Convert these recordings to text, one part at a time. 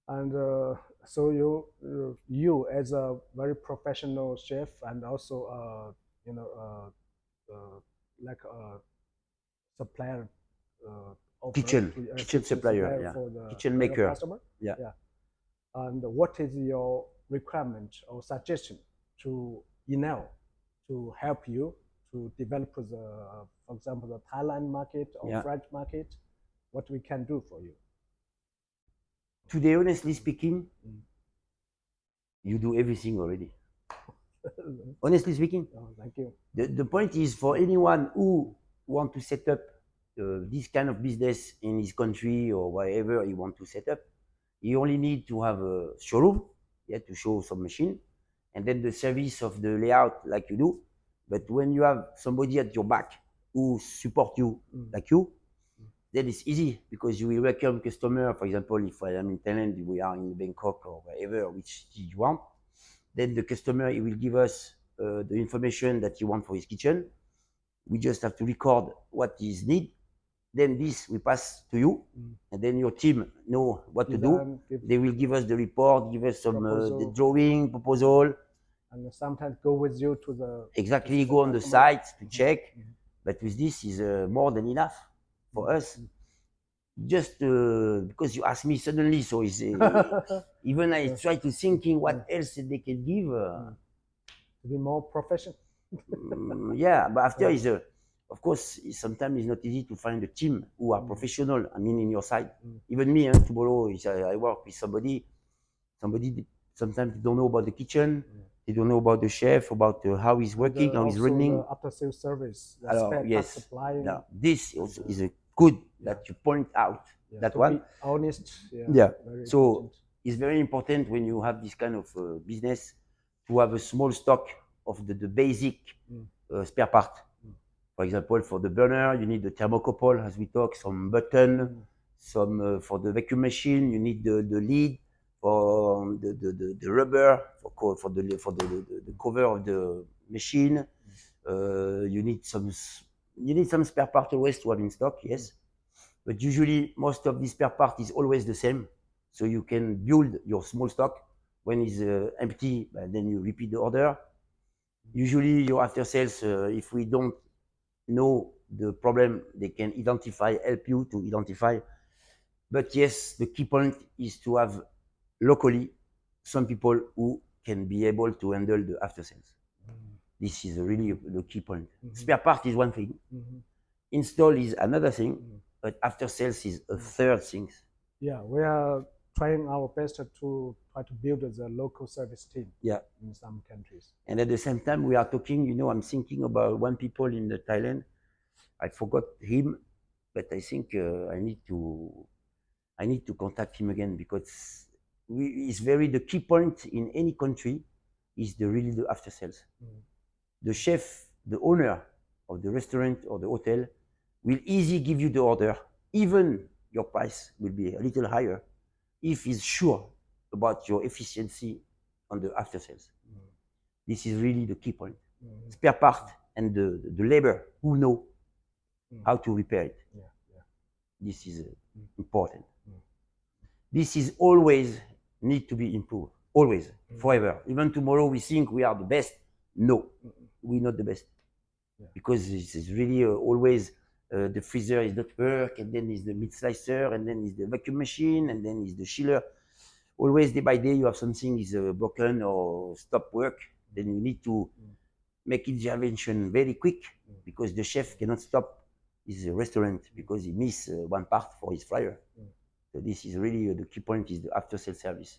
And so you as a very professional chef and also you know like a supplier offer Kitchen, to kitchen supplier, supplier yeah, kitchen for your maker, customer. yeah. Yeah. And what is your requirement or suggestion to Enel to help you to develop the, for example, the Thailand market or Yeah. French market? What we can do for you? Today, honestly speaking, you do everything already. Honestly speaking, Oh, thank you. the point is for anyone who want to set up this kind of business in his country or wherever he want to set up, you only need to have a showroom, yeah, to show some machine, and then the service of the layout like you do. But when you have somebody at your back who support you like you, then it's easy because you will welcome customer. For example, if I am in Thailand, we are in Bangkok or wherever, which you want, then the customer he will give us the information that he want for his kitchen. We just have to record what is need. Then this we pass to you, and then your team know what to do. Design, give They will give us the report, give us some the proposal, drawing proposal. and sometimes go with you to Exactly, the go on the customer. site to check. But with this is more than enough for us. Just because you asked me suddenly, so it's even I Yeah. try to thinking what else they can give. To be more professional. Yeah, but after Yeah. is of course sometimes it's not easy to find a team who are professional. I mean, in your side, even me, tomorrow is I work with somebody sometimes they don't know about the kitchen, they don't know about the chef, about how he's And working, how he's also the running. after sales service, the Alors, spare part yes, supplying. now this also is a good Yeah. that you point out Yeah, that to one. be honest, yeah, Yeah. very So important. it's very important when you have this kind of business to have a small stock of the basic spare part. For example, for the burner, you need the thermocouple, as we talk, some button, some for the vacuum machine, you need the lid, for the rubber, for the cover of the machine. You need some spare part always to have in stock, yes. But usually, most of the spare part is always the same. So you can build your small stock. When it's empty, then you repeat the order. Usually, your after sales, if we don't know the problem, they can help you to identify. But yes, the key point is to have locally some people who can be able to handle the after sales. This is really the key point. Spare part is one thing, install is another thing, but after sales is a third thing. Yeah, we are trying our best to try to build the local service team. Yeah. In some countries. And at the same time, we are talking, I'm thinking about one people in the Thailand. I forgot him, but I think I need to contact him again because it's very the key point in any country is really the after sales. The chef, the owner of the restaurant or the hotel will easily give you the order. Even your price will be a little higher if he's sure about your efficiency on the after sales. This is really the key point. Spare part and the labor who know how to repair it. This is important. This is always need to be improved. Always, forever. Even tomorrow we think we are the best. No, we're not the best. Because this is really always the freezer is not work, and then is the meat slicer, and then is the vacuum machine, and then is the chiller. Always day by day you have something is broken or stop work. Then you need to make intervention very quick because the chef cannot stop his restaurant because he miss one part for his fryer. So this is really the key point is the after sales service.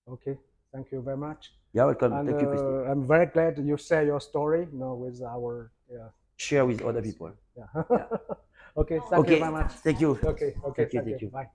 Okay, thank you very much. You're welcome. And Thank you, Christy. I'm very glad you share your story, with our Share with other people. Yeah. Yeah. Okay, thank you Okay. very much. Thank you. Okay, Thank you. thank you. Thank you. Bye.